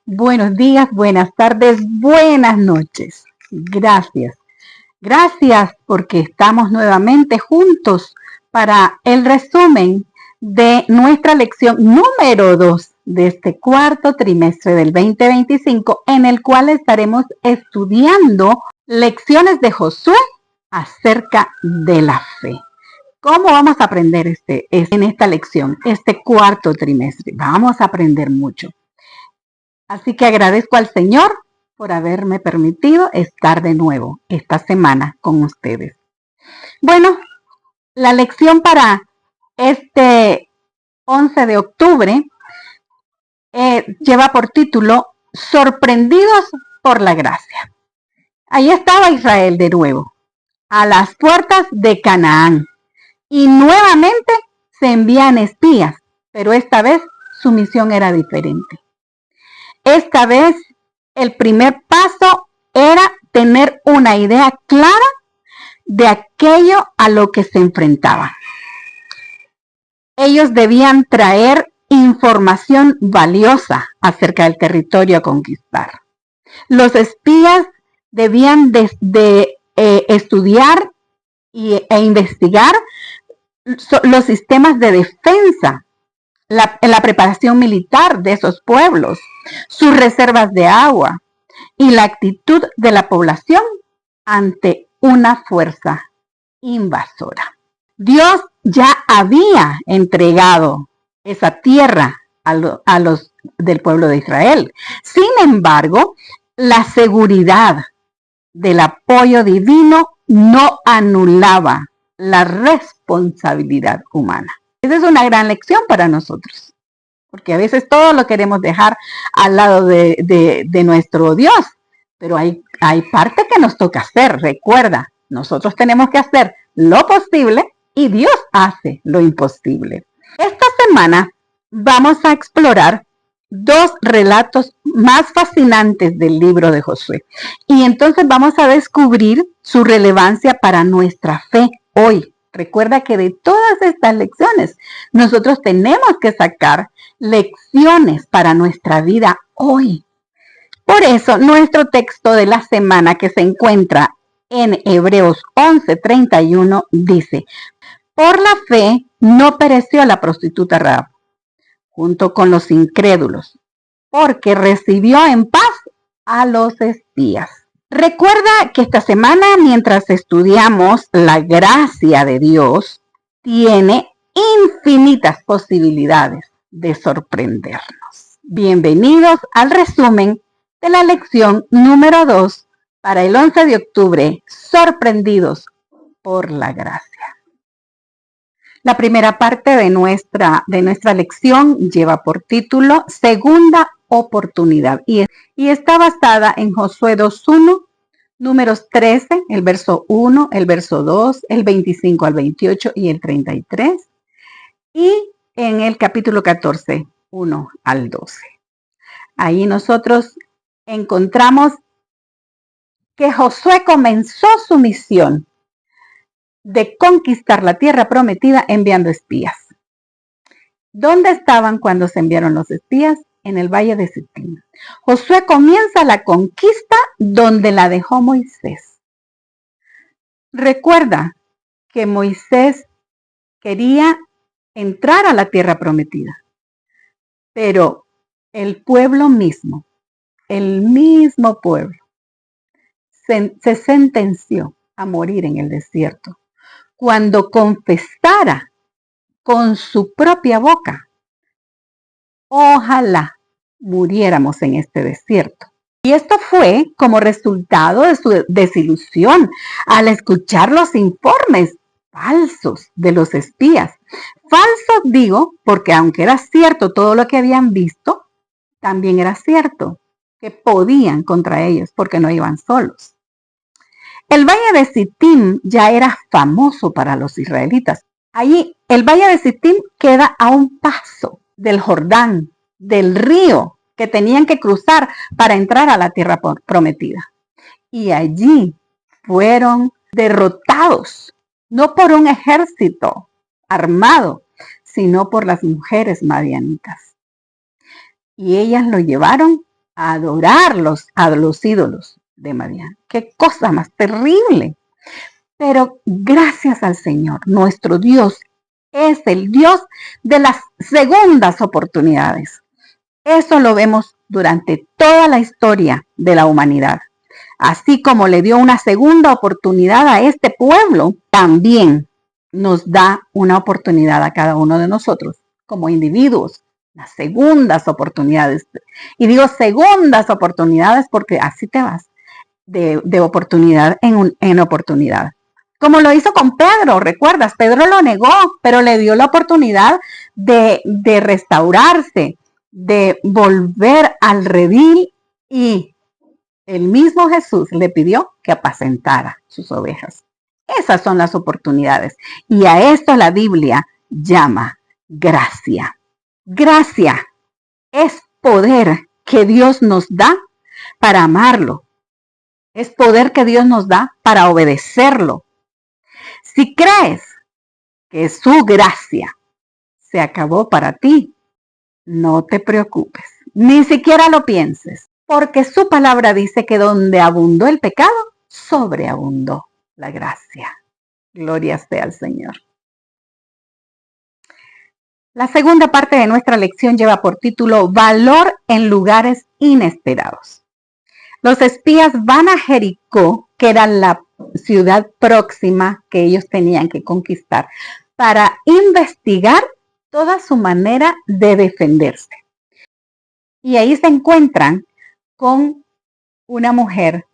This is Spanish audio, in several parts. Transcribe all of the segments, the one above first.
buenos días, buenas tardes, buenas noches. Gracias. Gracias porque estamos nuevamente juntos para el resumen de nuestra lección número 2 de este cuarto trimestre del 2025, en el cual estaremos estudiando lecciones de Josué acerca de la fe. ¿Cómo vamos a aprender en esta lección, este cuarto trimestre? Vamos a aprender mucho. Así que agradezco al Señor por haberme permitido estar de nuevo esta semana con ustedes. Bueno, la lección para este 11 de octubre lleva por título Sorprendidos por la gracia. Ahí estaba Israel de nuevo, a las puertas de Canaán. Y nuevamente se envían espías, pero esta vez su misión era diferente. Esta vez el primer paso era tener una idea clara de aquello a lo que se enfrentaban. Ellos debían traer información valiosa acerca del territorio a conquistar. Los espías debían estudiar e investigar los sistemas de defensa, la preparación militar de esos pueblos, sus reservas de agua y la actitud de la población ante una fuerza invasora. Dios ya había entregado esa tierra a los del pueblo de Israel. Sin embargo, la seguridad del apoyo divino no anulaba la responsabilidad humana. Esa es una gran lección para nosotros, porque a veces todo lo queremos dejar al lado de nuestro Dios, pero hay parte que nos toca hacer. Recuerda, nosotros tenemos que hacer lo posible y Dios hace lo imposible. Esta semana vamos a explorar dos relatos más fascinantes del libro de Josué, y entonces vamos a descubrir su relevancia para nuestra fe hoy. Recuerda que de todas estas lecciones nosotros tenemos que sacar lecciones para nuestra vida hoy. Por eso nuestro texto de la semana, que se encuentra en Hebreos 11:31, dice: por la fe no pereció la prostituta Rahab junto con los incrédulos, porque recibió en paz a los espías. Recuerda que esta semana, mientras estudiamos la gracia de Dios, tiene infinitas posibilidades de sorprendernos. Bienvenidos al resumen de la lección número 2 para el 11 de octubre, Sorprendidos por la gracia. La primera parte de nuestra lección lleva por título Segunda oportunidad y está basada en Josué 2:1, Números 13, el verso 1, el verso 2, el 25 al 28 y el 33, y en el capítulo 14, 1 al 12. Ahí nosotros encontramos que Josué comenzó su misión de conquistar la tierra prometida enviando espías. ¿Dónde estaban cuando se enviaron los espías? En el valle de Sitín. Josué comienza la conquista donde la dejó Moisés. Recuerda que Moisés quería entrar a la tierra prometida, pero el pueblo mismo, el mismo pueblo, se sentenció a morir en el desierto cuando confesara con su propia boca: ojalá muriéramos en este desierto. Y esto fue como resultado de su desilusión al escuchar los informes falsos de los espías. Falsos digo porque aunque era cierto todo lo que habían visto, también era cierto que podían contra ellos porque no iban solos. El valle de Sitín ya era famoso para los israelitas. Allí el valle de Sitín queda a un paso del Jordán, del río que tenían que cruzar para entrar a la tierra prometida. Y allí fueron derrotados, no por un ejército armado, sino por las mujeres madianitas. Y ellas lo llevaron a adorarlos a los ídolos de Madián. Qué cosa más terrible. Pero gracias al Señor, nuestro Dios es el Dios de las segundas oportunidades. Eso lo vemos durante toda la historia de la humanidad. Así como le dio una segunda oportunidad a este pueblo, también nos da una oportunidad a cada uno de nosotros como individuos, las segundas oportunidades. Y digo segundas oportunidades porque así te vas de oportunidad en oportunidad. Como lo hizo con Pedro, ¿recuerdas? Pedro lo negó, pero le dio la oportunidad de restaurarse, de volver al redil, y el mismo Jesús le pidió que apacentara sus ovejas. Esas son las oportunidades. Y a esto la Biblia llama gracia. Gracia es poder que Dios nos da para amarlo. Es poder que Dios nos da para obedecerlo. Si crees que su gracia se acabó para ti, no te preocupes, ni siquiera lo pienses, porque su palabra dice que donde abundó el pecado, sobreabundó la gracia. Gloria sea al Señor. La segunda parte de nuestra lección lleva por título Valor en lugares inesperados. Los espías van a Jericó, que era la ciudad próxima que ellos tenían que conquistar, para investigar toda su manera de defenderse. Y ahí se encuentran con una mujer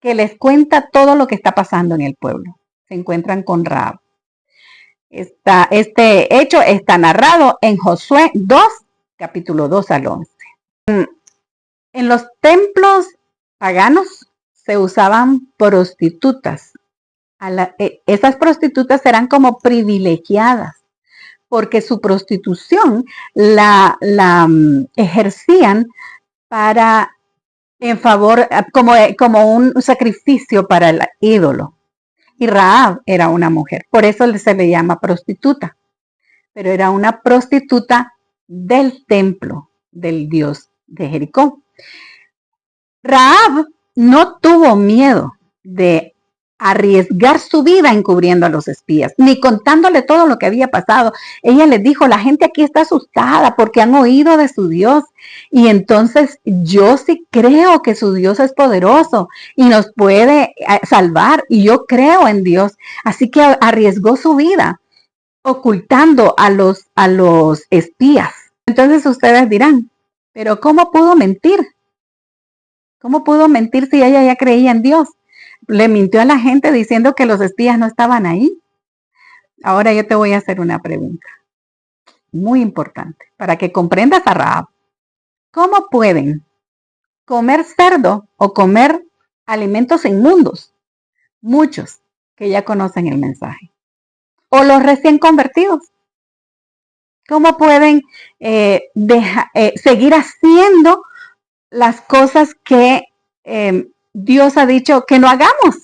que les cuenta todo lo que está pasando en el pueblo. Se encuentran con Rahab. Este hecho está narrado en Josué 2, capítulo 2 al 11. En los templos paganos se usaban prostitutas. Esas prostitutas eran como privilegiadas, porque su prostitución la ejercían en favor, como un sacrificio para el ídolo. Y Rahab era una mujer, por eso se le llama prostituta, pero era una prostituta del templo del dios de Jericó. Rahab no tuvo miedo de arriesgar su vida encubriendo a los espías, ni contándole todo lo que había pasado. Ella les dijo, la gente aquí está asustada porque han oído de su Dios, y entonces yo sí creo que su Dios es poderoso y nos puede salvar, y yo creo en Dios. Así que arriesgó su vida ocultando a los espías. Entonces ustedes dirán, pero ¿cómo pudo mentir? ¿Cómo pudo mentir si ella ya creía en Dios? Le mintió a la gente diciendo que los espías no estaban ahí. Ahora yo te voy a hacer una pregunta muy importante para que comprendas a Rahab. ¿Cómo pueden comer cerdo o comer alimentos inmundos? Muchos que ya conocen el mensaje. O los recién convertidos. ¿Cómo pueden seguir haciendo las cosas que Dios ha dicho que no hagamos?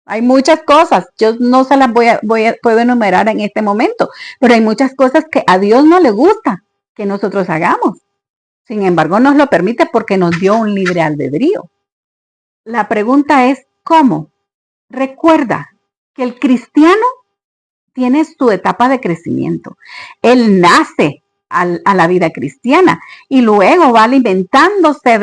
Hay muchas cosas, yo no se las puedo enumerar en este momento, pero hay muchas cosas que a Dios no le gusta que nosotros hagamos. Sin embargo, nos lo permite porque nos dio un libre albedrío. La pregunta es, ¿cómo? Recuerda que el cristiano tiene su etapa de crecimiento. Él nace a la vida cristiana y luego va alimentándose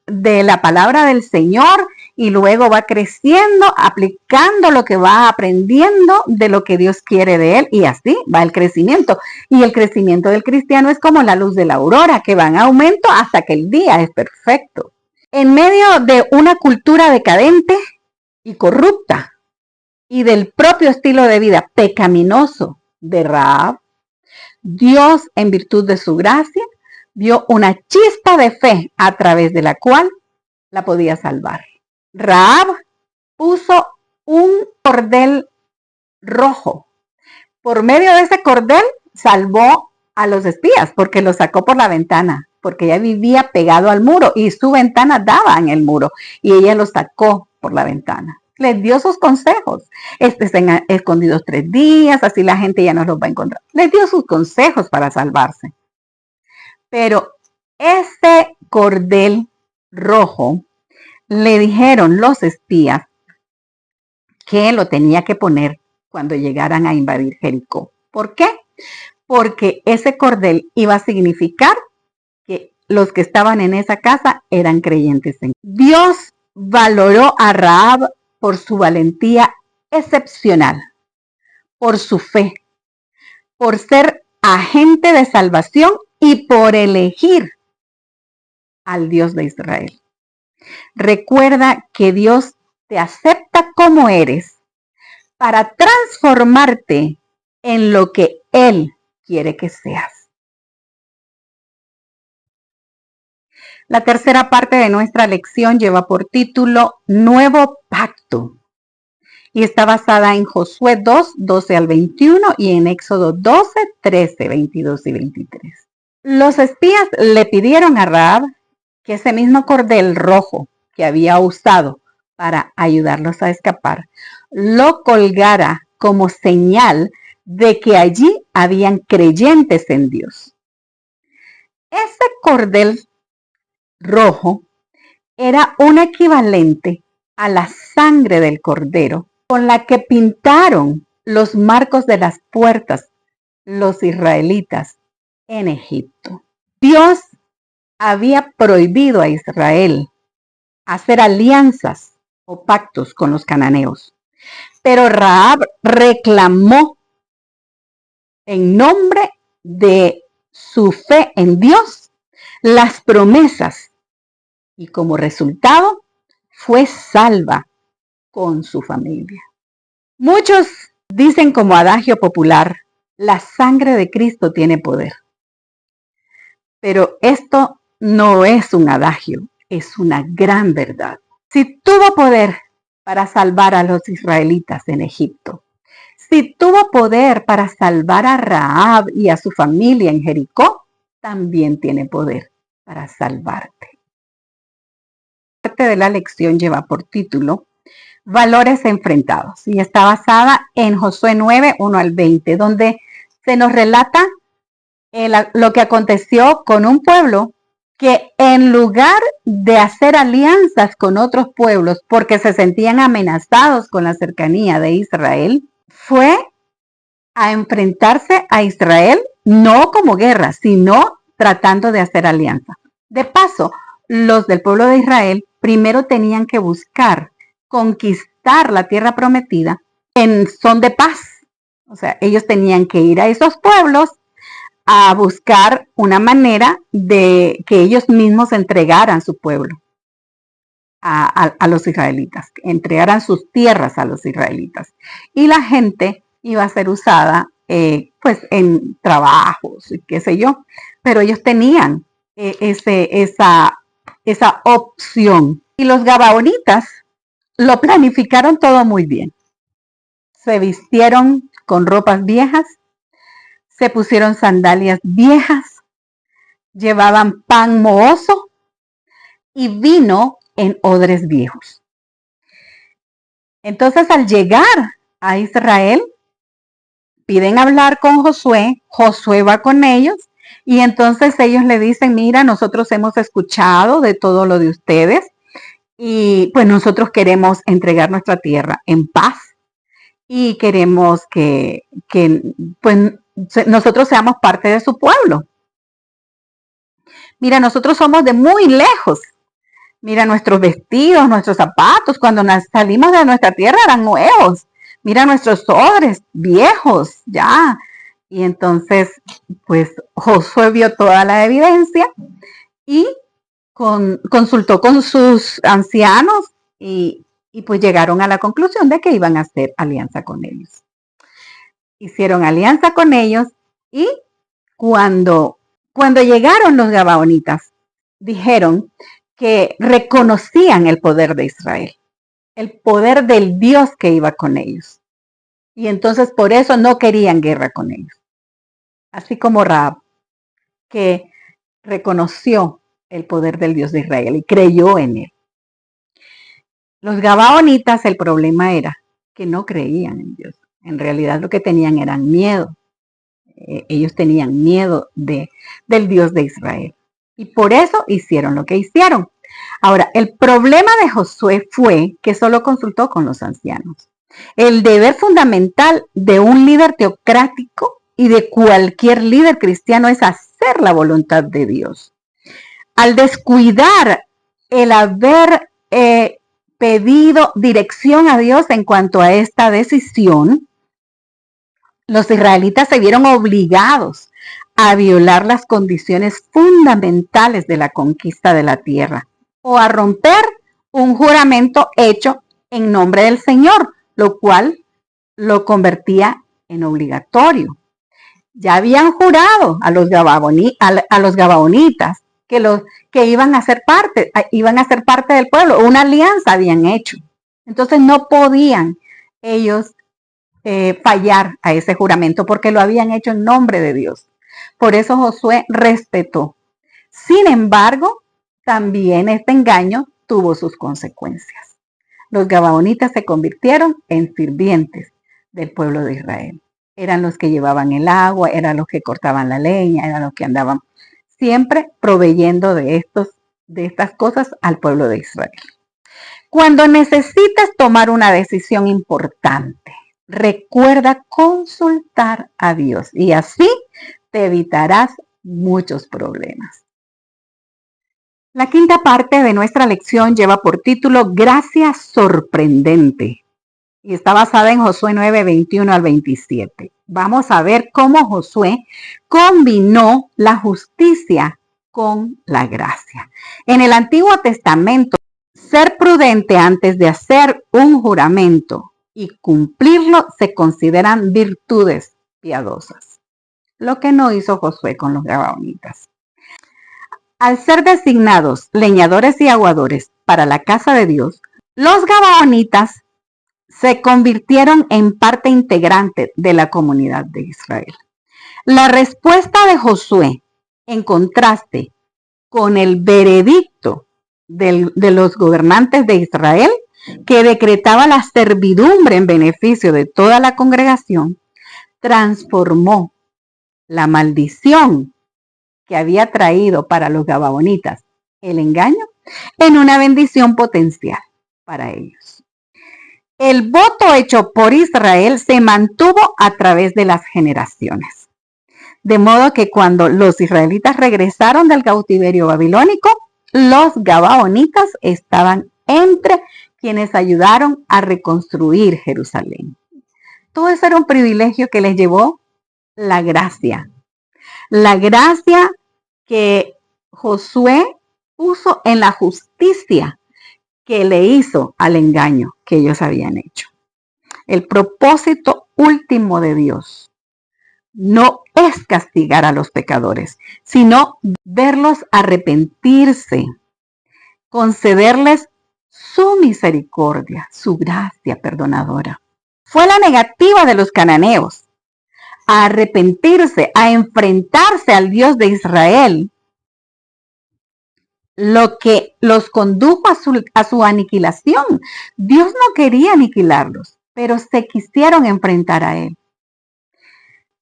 de la palabra del Señor, y luego va creciendo, aplicando lo que va aprendiendo de lo que Dios quiere de él, y así va el crecimiento. Y el crecimiento del cristiano es como la luz de la aurora, que va en aumento hasta que el día es perfecto. En medio de una cultura decadente y corrupta, y del propio estilo de vida pecaminoso de Rahab, Dios, en virtud de su gracia, dio una chispa de fe a través de la cual la podía salvar. Rahab puso un cordel rojo. Por medio de ese cordel salvó a los espías, porque los sacó por la ventana, porque ella vivía pegado al muro y su ventana daba en el muro, y ella los sacó por la ventana. Les dio sus consejos. Estén escondidos 3 días, así la gente ya no los va a encontrar. Les dio sus consejos para salvarse. Pero ese cordel rojo, le dijeron los espías que lo tenía que poner cuando llegaran a invadir Jericó. ¿Por qué? Porque ese cordel iba a significar que los que estaban en esa casa eran creyentes en Dios. Valoró a Rahab por su valentía excepcional, por su fe, por ser agente de salvación y por elegir al Dios de Israel. Recuerda que Dios te acepta como eres para transformarte en lo que Él quiere que seas. La tercera parte de nuestra lección lleva por título Nuevo Pacto y está basada en Josué 2, 12 al 21 y en Éxodo 12, 13, 22 y 23. Los espías le pidieron a Rahab que ese mismo cordel rojo que había usado para ayudarlos a escapar, lo colgara como señal de que allí habían creyentes en Dios. Ese cordel rojo era un equivalente a la sangre del cordero con la que pintaron los marcos de las puertas los israelitas en Egipto. Dios había prohibido a Israel hacer alianzas o pactos con los cananeos, pero Rahab reclamó en nombre de su fe en Dios las promesas y como resultado fue salva con su familia. Muchos dicen como adagio popular, la sangre de Cristo tiene poder. Pero esto no es un adagio, es una gran verdad. Si tuvo poder para salvar a los israelitas en Egipto, si tuvo poder para salvar a Rahab y a su familia en Jericó, también tiene poder para salvarte. Parte de la lección lleva por título Valores enfrentados y está basada en Josué 9, 1 al 20, donde se nos relata lo que aconteció con un pueblo que en lugar de hacer alianzas con otros pueblos porque se sentían amenazados con la cercanía de Israel, fue a enfrentarse a Israel no como guerra, sino tratando de hacer alianza. De paso, los del pueblo de Israel primero tenían que buscar conquistar la tierra prometida en son de paz. O sea, ellos tenían que ir a esos pueblos a buscar una manera de que ellos mismos entregaran su pueblo a los israelitas, entregaran sus tierras a los israelitas. Y la gente iba a ser usada pues en trabajos, qué sé yo, pero ellos tenían esa opción. Y los gabaonitas lo planificaron todo muy bien. Se vistieron con ropas viejas, se pusieron sandalias viejas, llevaban pan mohoso y vino en odres viejos. Entonces, al llegar a Israel, piden hablar con Josué, Josué va con ellos y entonces ellos le dicen, mira, nosotros hemos escuchado de todo lo de ustedes y pues nosotros queremos entregar nuestra tierra en paz y queremos que pues nosotros seamos parte de su pueblo. Mira, nosotros somos de muy lejos. Mira nuestros vestidos, nuestros zapatos, cuando salimos de nuestra tierra eran nuevos. Mira nuestros odres viejos, ya. Y entonces, pues Josué vio toda la evidencia y consultó con sus ancianos y pues llegaron a la conclusión de que iban a hacer alianza con ellos. Hicieron alianza con ellos y cuando llegaron los gabaonitas, dijeron que reconocían el poder de Israel, el poder del Dios que iba con ellos. Y entonces por eso no querían guerra con ellos. Así como Rahab, que reconoció el poder del Dios de Israel y creyó en él. Los gabaonitas, el problema era que no creían en Dios. En realidad lo que tenían era miedo. Ellos tenían miedo del Dios de Israel. Y por eso hicieron lo que hicieron. Ahora, el problema de Josué fue que solo consultó con los ancianos. El deber fundamental de un líder teocrático y de cualquier líder cristiano es hacer la voluntad de Dios. Al descuidar el haber pedido dirección a Dios en cuanto a esta decisión, los israelitas se vieron obligados a violar las condiciones fundamentales de la conquista de la tierra o a romper un juramento hecho en nombre del Señor, lo cual lo convertía en obligatorio. Ya habían jurado a los gabaonitas que iban a ser parte del pueblo, una alianza habían hecho. Entonces no podían ellos fallar a ese juramento porque lo habían hecho en nombre de Dios. Por eso Josué respetó. Sin embargo, también este engaño tuvo sus consecuencias. Los gabaonitas se convirtieron en sirvientes del pueblo de Israel. Eran los que llevaban el agua, eran los que cortaban la leña, eran los que andaban siempre proveyendo de estas cosas al pueblo de Israel. Cuando necesites tomar una decisión importante, recuerda consultar a Dios y así te evitarás muchos problemas. La quinta parte de nuestra lección lleva por título Gracia sorprendente y está basada en Josué 9, 21 al 27. Vamos a ver cómo Josué combinó la justicia con la gracia. En el Antiguo Testamento, ser prudente antes de hacer un juramento y cumplirlo se consideran virtudes piadosas, lo que no hizo Josué con los gabaonitas. Al ser designados leñadores y aguadores para la casa de Dios, los gabaonitas se convirtieron en parte integrante de la comunidad de Israel. La respuesta de Josué, en contraste con el veredicto de los gobernantes de Israel, que decretaba la servidumbre en beneficio de toda la congregación, transformó la maldición que había traído para los gabaonitas el engaño en una bendición potencial para ellos. El voto hecho por Israel se mantuvo a través de las generaciones. De modo que cuando los israelitas regresaron del cautiverio babilónico, los gabaonitas estaban entre quienes ayudaron a reconstruir Jerusalén. Todo eso era un privilegio que les llevó la gracia. La gracia que Josué puso en la justicia que le hizo al engaño que ellos habían hecho. El propósito último de Dios no es castigar a los pecadores, sino verlos arrepentirse, concederles su misericordia, su gracia perdonadora. Fue la negativa de los cananeos a arrepentirse, a enfrentarse al Dios de Israel, lo que los condujo a su aniquilación. Dios no quería aniquilarlos, pero se quisieron enfrentar a Él.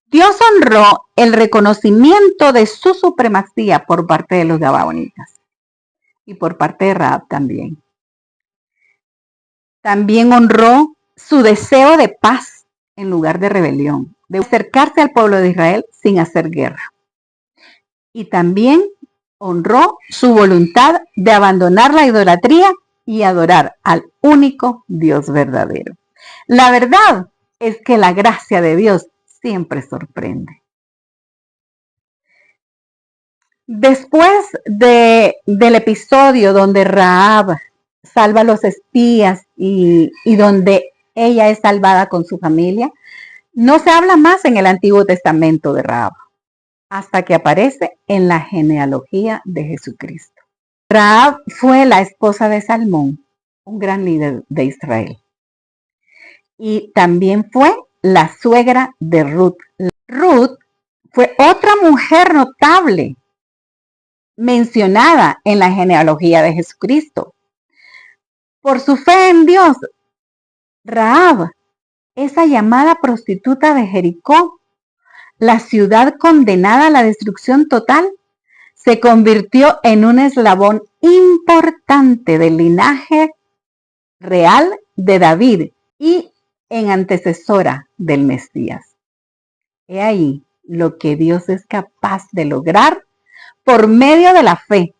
Dios honró el reconocimiento de su supremacía por parte de los gabaonitas y por parte de Rahab también. También honró su deseo de paz en lugar de rebelión, de acercarse al pueblo de Israel sin hacer guerra. Y también honró su voluntad de abandonar la idolatría y adorar al único Dios verdadero. La verdad es que la gracia de Dios siempre sorprende. Después del episodio donde Rahab salva a los espías y donde ella es salvada con su familia, no se habla más en el Antiguo Testamento de Rahab, hasta que aparece en la genealogía de Jesucristo. Rahab fue la esposa de Salmón, un gran líder de Israel. Y también fue la suegra de Ruth. Ruth fue otra mujer notable mencionada en la genealogía de Jesucristo. Por su fe en Dios, Rahab, esa llamada prostituta de Jericó, la ciudad condenada a la destrucción total, se convirtió en un eslabón importante del linaje real de David y en antecesora del Mesías. He ahí lo que Dios es capaz de lograr por medio de la fe,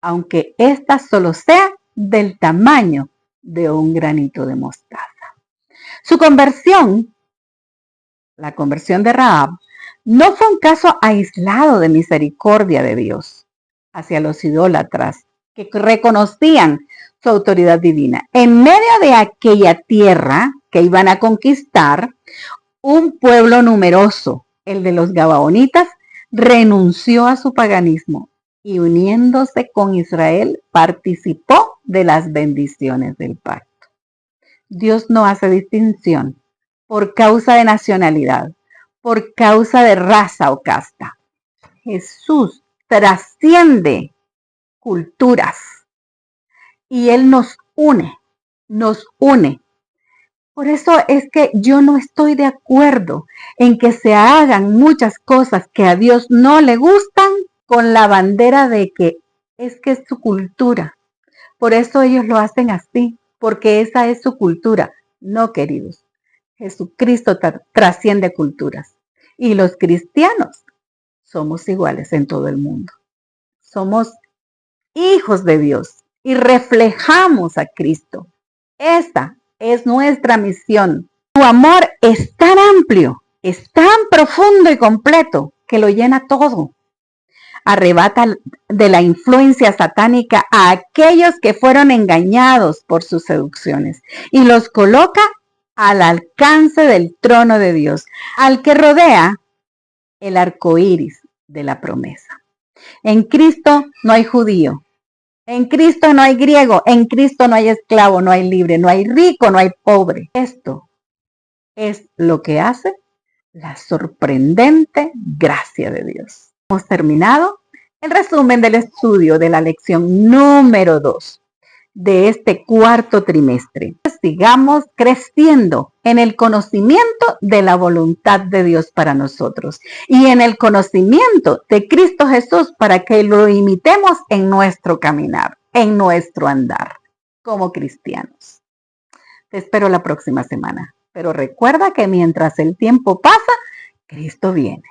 aunque ésta solo sea del tamaño de un granito de mostaza. Su conversión, la conversión de Rahab, no fue un caso aislado de misericordia de Dios hacia los idólatras que reconocían su autoridad divina. En medio de aquella tierra que iban a conquistar, un pueblo numeroso, el de los Gabaonitas, renunció a su paganismo y uniéndose con Israel participó de las bendiciones del pacto. Dios no hace distinción por causa de nacionalidad, por causa de raza o casta. Jesús trasciende culturas y Él nos une, nos une. Por eso es que yo no estoy de acuerdo en que se hagan muchas cosas que a Dios no le gustan con la bandera de que es su cultura. Por eso ellos lo hacen así, porque esa es su cultura. No, queridos, Jesucristo trasciende culturas y los cristianos somos iguales en todo el mundo. Somos hijos de Dios y reflejamos a Cristo. Esa es nuestra misión. Su amor es tan amplio, es tan profundo y completo que lo llena todo. Arrebata de la influencia satánica a aquellos que fueron engañados por sus seducciones y los coloca al alcance del trono de Dios, al que rodea el arco iris de la promesa. En Cristo no hay judío, en Cristo no hay griego, en Cristo no hay esclavo, no hay libre, no hay rico, no hay pobre. Esto es lo que hace la sorprendente gracia de Dios. Hemos terminado el resumen del estudio de la lección número 2 de este cuarto trimestre. Sigamos creciendo en el conocimiento de la voluntad de Dios para nosotros y en el conocimiento de Cristo Jesús para que lo imitemos en nuestro caminar, en nuestro andar como cristianos. Te espero la próxima semana, pero recuerda que mientras el tiempo pasa, Cristo viene.